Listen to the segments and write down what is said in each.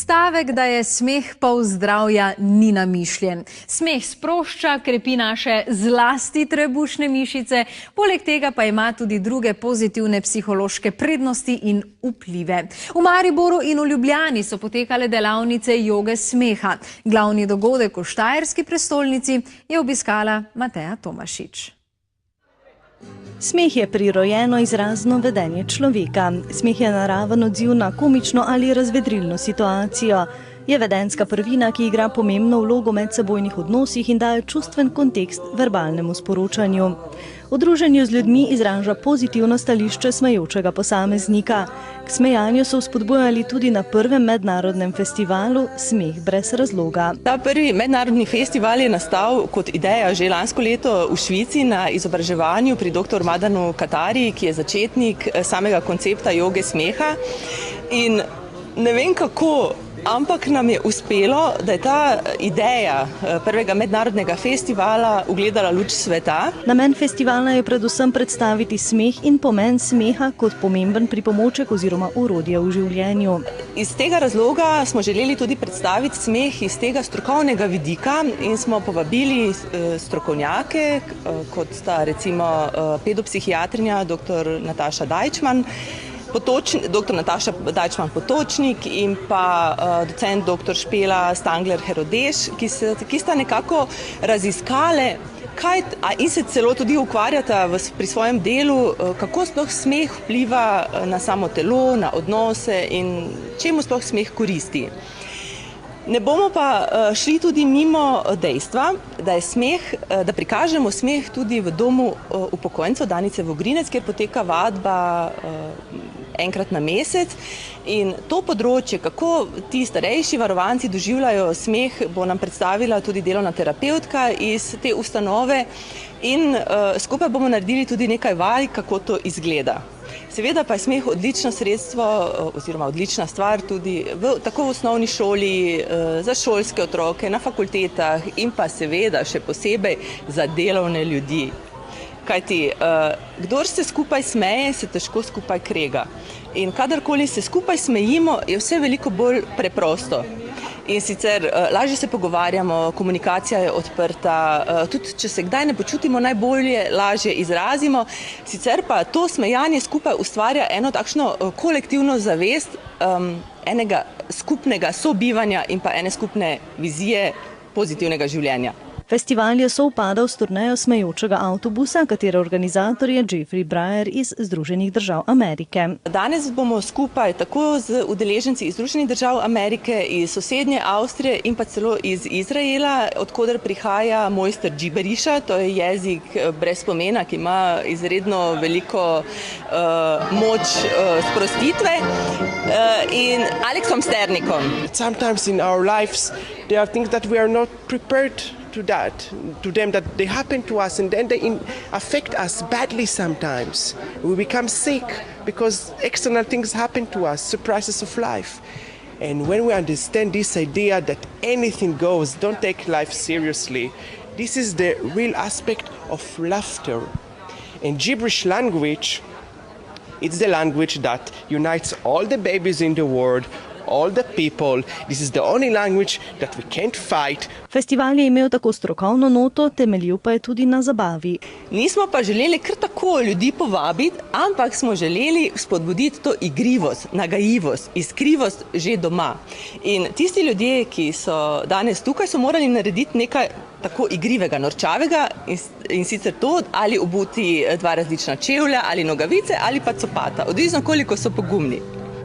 Stavek, da je smeh pol zdravja, ni namišljen. Smeh sprošča, krepi naše zlasti trebušne mišice, poleg tega pa ima tudi druge pozitivne psihološke prednosti in vplive. V Mariboru in v Ljubljani so potekale delavnice joge smeha. Glavni dogodek v štajerski prestolnici je obiskala Mateja Tomašič. Smeh je prirojeno izrazno vedenje človeka. Smeh je naraven odziv na komično ali razvedrilno situacijo. Je vedenjska prvina, ki igra pomembno vlogo v medsebojnih odnosih in daje čustven kontekst verbalnemu sporočanju. V druženju z ljudmi izraža pozitivno stališče smejočega posameznika. K smejanju so vzpodbujali tudi na prvem mednarodnem festivalu Smeh brez razloga. Ta prvi mednarodni festival je nastal kot ideja že lansko leto v Švici na izobraževanju pri dr. Madanu Katari, ki je začetnik samega koncepta joge smeha. In ne vem kako, ampak nam je uspelo, da je ta ideja prvega mednarodnega festivala ugledala luč sveta. Namen festivala je predvsem predstaviti smeh in pomen smeha kot pomemben pripomoček oziroma orodje v življenju. Iz tega razloga smo želeli tudi predstaviti smeh iz tega strokovnega vidika in smo povabili strokovnjake, kot sta recimo pedopsihiatrinja dr. Nataša Dajčman, dr. Nataša Dajčman-Potočnik in pa docent dr. Špela Stangler-Herodeš, ki sta nekako raziskale in se celo tudi ukvarjata pri svojem delu, kako sploh smeh vpliva na samo telo, na odnose in čemu sploh smeh koristi. Ne bomo pa šli tudi mimo dejstva, da prikažemo smeh tudi v domu upokojencev Danice Vogrinec, kjer poteka vadba enkrat na mesec. In to področje, kako ti starejši varovanci doživljajo smeh, bo nam predstavila tudi delovna terapevtka iz te ustanove in skupaj bomo naredili tudi nekaj vaj, kako to izgleda. Seveda pa je smeh odlično sredstvo oziroma odlična stvar tudi tako v osnovni šoli, za šolske otroke, na fakultetah in pa seveda še posebej za delovne ljudi. Kajti, kdor se skupaj smeje, se težko skupaj krega. In kadarkoli se skupaj smejimo, je vse veliko bolj preprosto. In sicer lažje se pogovarjamo, komunikacija je odprta, tudi če se kdaj ne počutimo najbolje, lažje izrazimo. Sicer pa to smejanje skupaj ustvarja eno takšno kolektivno zavest enega skupnega sobivanja in pa ene skupne vizije pozitivnega življenja. Festival je sovpadal s turnejo smejočega avtobusa, katere organizator je Jeffrey Breyer iz Združenih držav Amerike. Danes bomo skupaj tako z udeleženci iz Združenih držav Amerike, iz sosednje Avstrije in pa celo iz Izraela, odkoder prihaja mojster džiberiša, to je jezik brez pomena, ki ima izredno veliko moč sprostitve, in Aleksom Sternikom. Sometimes in our lives there are things that we are not prepared to them that they happen to us and then they affect us badly sometimes. We become sick because external things happen to us, surprises of life. And when we understand this idea that anything goes, don't take life seriously, this is the real aspect of laughter. And gibberish language, it's the language that unites all the babies in the world, all the people. This is the only language that we can't fight. Festival je imel tako strokovno noto, temeljil pa je tudi na zabavi. Nismo pa želeli kar tako ljudi povabiti, ampak smo želeli spodbuditi to igrivost, nagajivost, iskrivost že doma. In tisti ljudje, ki so danes tukaj, so morali narediti nekaj tako igrivega, norčavega in sicer to, ali obuti dva različna čevlja, ali nogavice, ali pa copata, odvisno koliko so pogumni.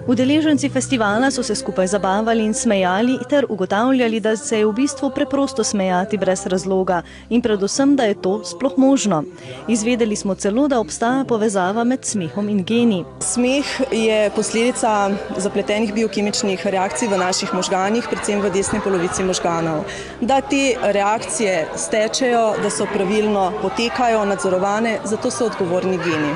Udeleženci festivala so se skupaj zabavali in smejali ter ugotavljali, da se je v bistvu preprosto smejati brez razloga in predvsem, da je to sploh možno. Izvedeli smo celo, da obstaja povezava med smehom in geni. Smeh je posledica zapletenih biokemičnih reakcij v naših možganih, predvsem v desni polovici možganov. Da te reakcije stečejo, da so pravilno potekajo, nadzorovane, zato so odgovorni geni.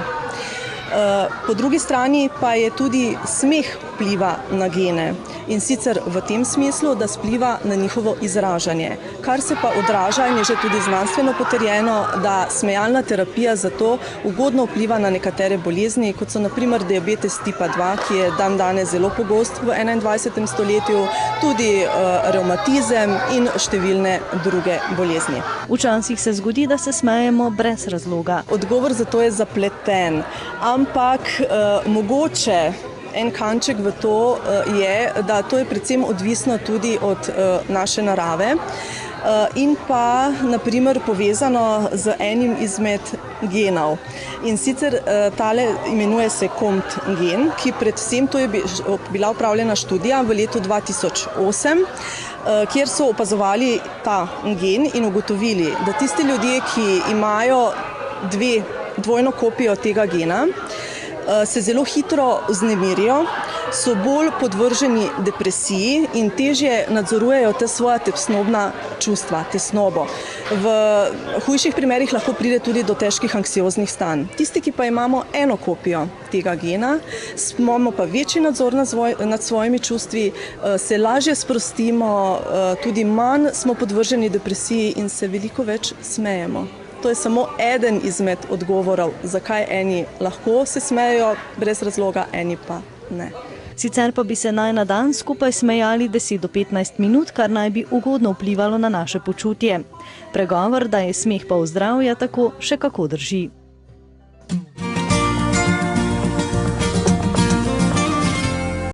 Po drugi strani pa je tudi smeh vpliva na gene in sicer v tem smislu, da vpliva na njihovo izražanje. Kar se pa odraža in je že tudi znanstveno potrjeno, da smejalna terapija zato ugodno vpliva na nekatere bolezni, kot so na primer diabetes tipa 2, ki je dandanes zelo pogost v 21. stoletju, tudi revmatizem in številne druge bolezni. Včasih se zgodi, da se smejemo brez razloga. Odgovor za to je zapleten, ampak mogoče en kanček v to je, da to je predvsem odvisno tudi od naše narave in pa naprimer povezano z enim izmed genov. In sicer tale imenuje se COMT gen, ki predvsem, to je bila opravljena študija v letu 2008, kjer so opazovali ta gen in ugotovili, da tisti ljudje, ki imajo dvojno kopijo tega gena, se zelo hitro vznemirijo, so bolj podvrženi depresiji in težje nadzorujejo te svoja tesnobna čustva, tesnobo. V hujših primerih lahko pride tudi do težkih anksioznih stanj. Tisti, ki pa imamo eno kopijo tega gena, imamo pa večji nadzor nad svojimi čustvi, se lažje sprostimo, tudi manj smo podvrženi depresiji in se veliko več smejemo. To je samo eden izmed odgovorov, zakaj eni lahko se smejejo brez razloga, eni pa ne. Sicer pa bi se naj na dan skupaj smejali 10 do 15 minut, kar naj bi ugodno vplivalo na naše počutje. Pregovor, da je smeh pol zdravja, tako še kako drži.